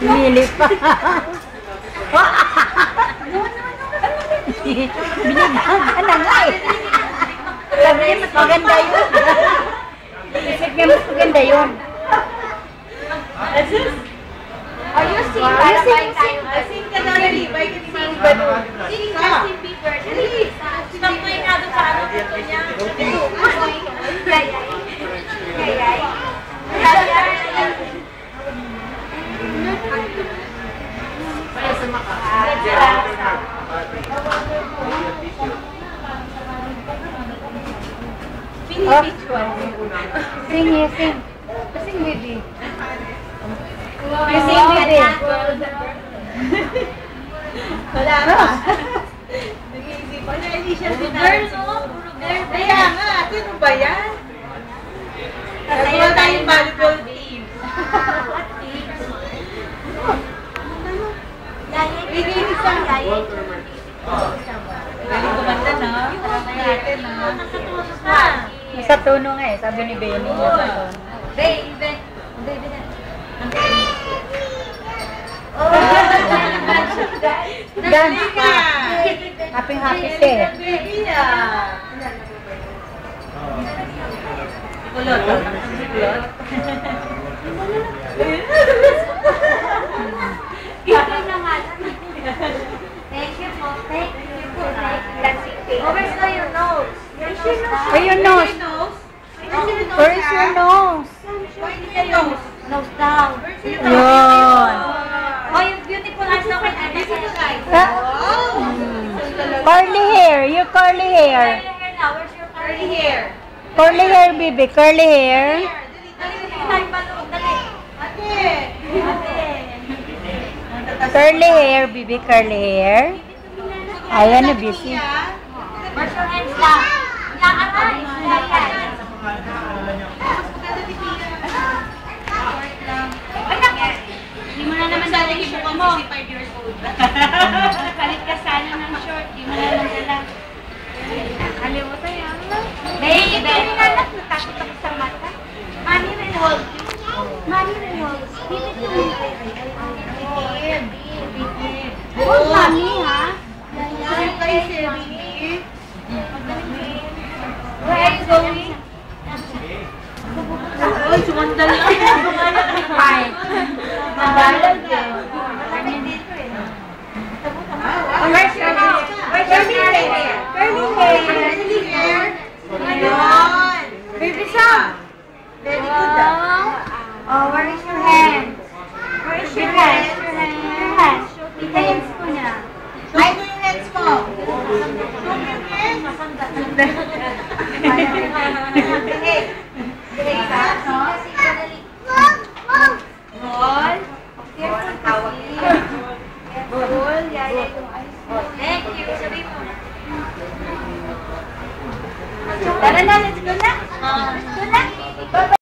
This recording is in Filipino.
Mili pa. Binigyan na nga eh. Sabi niya mas maganda yun. Isip niya mas maganda yun. Are you sing? Para bike tayo. Sing ka na rin. Bike ka sing ba doon? Sing ka. Sing Bieber. Dali. Stop mo yung nado sa ano dito niya. Yayay. Yayay. Yayay. Para sa maka. Sing, sing. Sing, baby. Sing, baby. Wala pa. Nag-iisipan niya, hindi siya girl, no? Puro girl. Kaya nga, sino ba yan? Nagawa tayong volleyball team. Bigay sa yayay. Galing kumanta na. Natin na. Nasa tono nga eh, sabi ni Benny. Baby. Dance ka. Happy siya eh. Kulot. Thank you po. Thank you po. Where's your nose? Where's your nose? Where is your nose? Nose down. Yun. Oh, yung beautiful eyes na kay Anna. Curly hair. You curly hair. Where's your curly hair? Curly hair, baby. Curly hair. Curly hair, baby. Curly hair. Ayan na, busy. Where's your hands lang? Aray. Hindi mo na naman dala yung buka mo. 65 years old. Kalit ka sana ng short. Hindi mo na naman dala. Kalimutan yan. Baby, baby na lang. Natakot ako sa mata. Mommy will hold you. Mommy will hold you. Bibit mo. Bibit. Hold mommy, ha? Saan kayo siya, Bibit? Where are you going? Ay, sumandal lang. Hi. Mabalog din. Where's your nose? Where's your curly hair? Curly hair. Ayun. Baby Sam. Very good. Oh, where is your hand? Where is your hand? Your hand. Your hands ko na. Ay, ko yung hands mo. Thank you. Sabi mo. Tara na, let's go na. Let's go na.